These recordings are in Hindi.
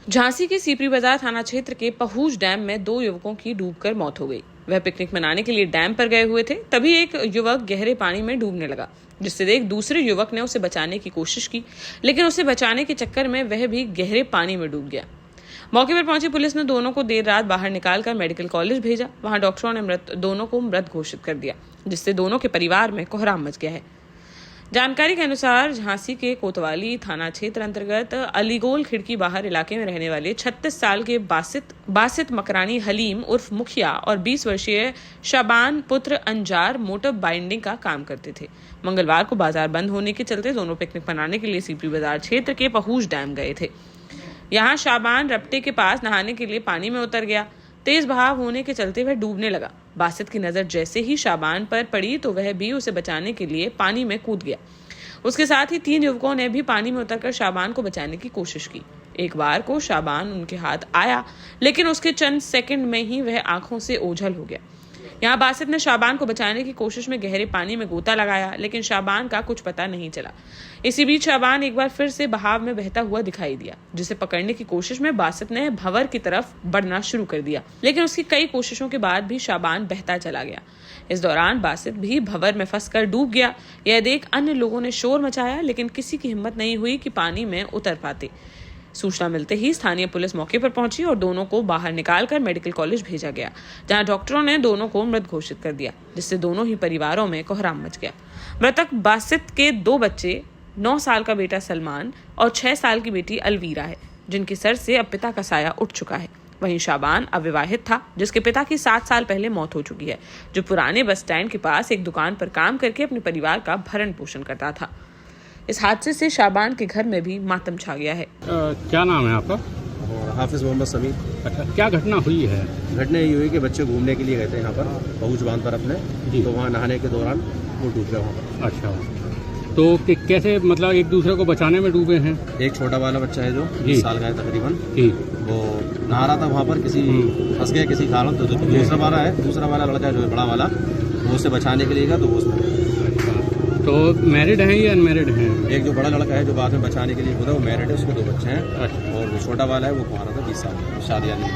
झांसी के सीपरी बाजार थाना क्षेत्र के पहूज डैम में 2 युवकों की डूबकर मौत हो गई। वह पिकनिक मनाने के लिए डैम पर गए हुए थे, तभी एक युवक गहरे पानी में डूबने लगा, जिससे देख दूसरे युवक ने उसे बचाने की कोशिश की, लेकिन उसे बचाने के चक्कर में वह भी गहरे पानी में डूब गया। मौके पर पहुंची पुलिस ने दोनों को देर रात बाहर निकालकर मेडिकल कॉलेज भेजा। वहां डॉक्टरों ने दोनों को मृत घोषित कर दिया, जिससे दोनों के परिवार में कोहराम मच गया है। जानकारी के अनुसार झांसी के कोतवाली थाना क्षेत्र अंतर्गत अलीगोल खिड़की बाहर इलाके में रहने वाले 36 साल के बासित मकरानी हलीम उर्फ मुखिया और 20 वर्षीय शाबान पुत्र अंजार मोटर बाइंडिंग का काम करते थे। मंगलवार को बाजार बंद होने के चलते दोनों पिकनिक मनाने के लिए सीपरी बाजार क्षेत्र के पहूज डैम गए थे। यहाँ शाबान रपटे के पास नहाने के लिए पानी में उतर गया। तेज बहाव होने के चलते वह डूबने लगा। बासित की नजर जैसे ही शाबान पर पड़ी तो वह भी उसे बचाने के लिए पानी में कूद गया। उसके साथ ही 3 युवकों ने भी पानी में उतरकर शाबान को बचाने की कोशिश की। एक बार को शाबान उनके हाथ आया, लेकिन उसके चंद सेकंड में ही वह आंखों से ओझल हो गया। यहाँ बासित ने शाबान को बचाने की कोशिश में गहरे पानी में गोता लगाया, लेकिन शाबान का कुछ पता नहीं चला। इसी बीच शाबान एक बार फिर से बहाव में बहता हुआ दिखाई दिया, जिसे पकड़ने की कोशिश में बासित ने भंवर की तरफ बढ़ना शुरू कर दिया, लेकिन उसकी कई कोशिशों के बाद भी शाबान बहता चला गया। इस दौरान बासित भी भंवर में फंसकर डूब गया। यह देख अन्य लोगों ने शोर मचाया, लेकिन किसी की हिम्मत नहीं हुई कि पानी में उतर पाते। सूचना मिलते ही स्थानीय पुलिस मौके पर पहुंची और दोनों को बाहर निकालकर मेडिकल कॉलेज भेजा गया, जहां डॉक्टरों ने दोनों को मृत घोषित कर दिया, जिससे दोनों ही परिवारों में कोहराम मच गया। मृतक बासित के 2 बच्चे 9 साल का बेटा सलमान और 6 साल की बेटी अलवीरा है, जिनके सर से अब पिता का साया उठ चुका है। वहीं शाबान अविवाहित था, जिसके पिता की 7 साल पहले मौत हो चुकी है, जो पुराने बस स्टैंड के पास एक दुकान पर काम करके अपने परिवार का भरण पोषण करता था। इस हादसे से शाबान के घर में भी मातम छा गया है। क्या नाम है आपका? हाफिज मोहम्मद समीर। अच्छा, क्या घटना हुई है? घटना ये हुई कि बच्चे घूमने के लिए गए थे यहाँ पर पहुँच बांध पर अपने, तो वहाँ नहाने के दौरान वो डूब गए वहाँ पर। अच्छा, तो कैसे मतलब एक दूसरे को बचाने में डूबे हैं? एक छोटा वाला बच्चा है जो 20 साल का है तकरीबन, वो नहा रहा था वहाँ पर, किसी फंस गया किसी कारण, तो दूसरा वाला लड़का जो है बड़ा वाला, वो उसे बचाने के लिए गया तो वो तो मैरिड हैं या अनमैरिड हैं? एक जो बड़ा लड़का है जो बाद में बचाने के लिए खुदा, वो मैरिड है, उसके 2 बच्चे हैं। अच्छा। और वो छोटा वाला है वो कुंवारा था, 20 साल का, शादी नहीं,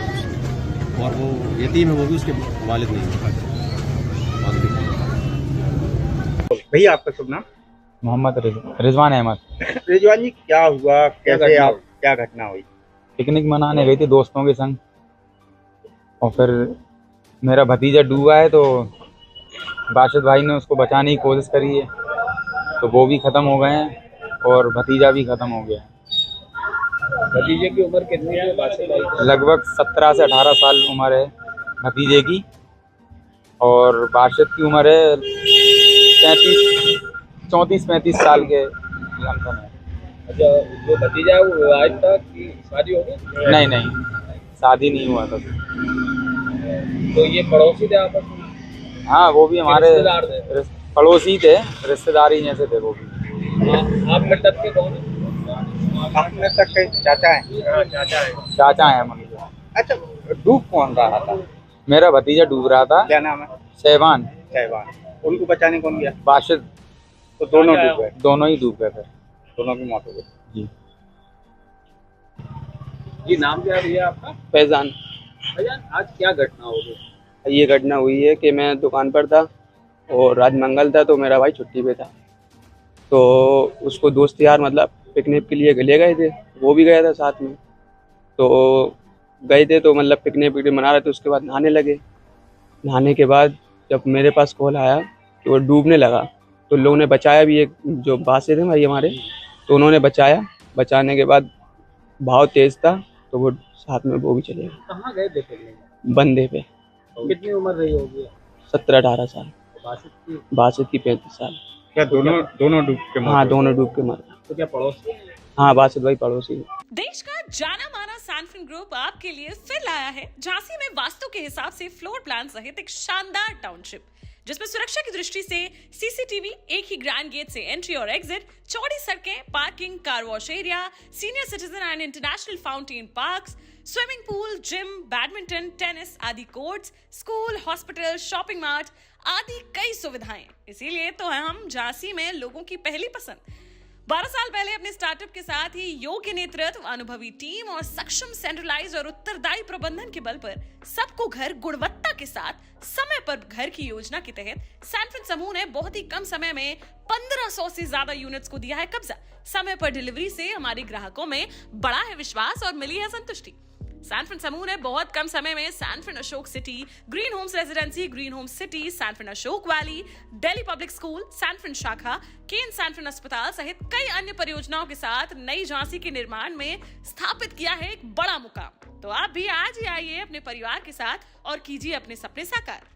और वो यतीम है, वो भी उसके वालिद नहीं है। भैया आपका शुभ नाम? मोहम्मद रिजवान अहमद। रिजवान जी, क्या हुआ, कैसे आप, क्या घटना हुई? पिकनिक मनाने गई थी दोस्तों के संग, और फिर मेरा भतीजा डूबा है, तो बाशिद भाई ने उसको बचाने की कोशिश करी है, तो वो भी ख़त्म हो गए हैं और भतीजा भी ख़त्म हो गया है। भतीजे की उम्र कितनी है बाशिद भाई? लगभग 17 से 18 साल उम्र है भतीजे की, और बाशिद की उम्र है 34-35 साल के लमसम है। अच्छा, जो भतीजा है वो विवाहित था कि शादी हो गई? नहीं, शादी नहीं हुआ था। तो ये पड़ोसी थे आपस में? हाँ, वो भी हमारे पड़ोसी थे, रिश्तेदारी जैसे थे वो भी। आप मृतक के कौन है? आप मृतक के चाचा हैं? हाँ, चाचा हैं मतलब। अच्छा, डूब कौन रहा था? मेरा भतीजा डूब रहा था। क्या नाम है? शहबान। उनको बचाने कौन गया? बाशिद। तो दोनों डूब गए? दोनों ही डूब गए फिर। दोनों की मौत हो गई। जी। नाम क्या है आपका? फैजान। भैया, आज क्या घटना हो गई? ये घटना हुई है कि मैं दुकान पर था और आज मंगल था, तो मेरा भाई छुट्टी पे था, तो उसको दोस्त यार मतलब पिकनिक के लिए ले गए थे, वो भी गया था साथ में, तो गए थे तो मतलब पिकनिक मना रहे थे। उसके बाद नहाने लगे। नहाने के बाद जब मेरे पास कॉल आया कि वो डूबने लगा, तो लोगों ने बचाया भी। एक जो बासे थे भाई हमारे, तो उन्होंने बचाया। बचाने के बाद भाव तेज था, तो वो साथ में वो भी चले गए। कहाँ गए थे पिकनिक? बंदे पे। कितनी उम्र रही होगी? 17-18 साल। बासित की 35 साल। क्या दोनों डूब के मर? हाँ, दोनों डूब के मर गए। तो क्या पड़ोसी? हाँ, बासित भाई पड़ोसी। देश का जाना माना सैनफिन ग्रुप आपके लिए फिर लाया है झांसी में वास्तु के हिसाब से फ्लोर प्लान सहित एक शानदार टाउनशिप, जिसमें सुरक्षा की दृष्टि से सीसीटीवी, एक ही ग्रैंड गेट से एंट्री और एग्जिट, चौड़ी सड़कें, parking, car wash area, senior citizen and international fountain parks, swimming pool, gym, badminton, tennis आदि courts, school, hospital, shopping mart आदि कई सुविधाएं। इसीलिए तो हम झांसी में लोगों की पहली पसंद। 12 साल पहले अपने स्टार्टअप के साथ ही योग्य नेतृत्व, अनुभवी टीम और सक्षम सेंट्रलाइज और उत्तरदायी प्रबंधन के बल पर सबको घर गुणवत्ता के साथ समय पर घर की योजना के तहत सैनफिन समूह ने बहुत ही कम समय में 1500 से ज्यादा यूनिट्स को दिया है कब्जा। समय पर डिलीवरी से हमारे ग्राहकों में बढ़ा है विश्वास और मिली है संतुष्टि। सैनफिन समूह ने बहुत कम समय में Sanfin Ashok city, green homes residency, green homes city, Sanfin Ashok valley, Delhi public school, Sanfin शाखा, केन सैनफिन अस्पताल सहित कई अन्य परियोजनाओं के साथ नई झांसी के निर्माण में स्थापित किया है एक बड़ा मुकाम। तो आप भी आज ही आइए अपने परिवार के साथ और कीजिए अपने सपने साकार।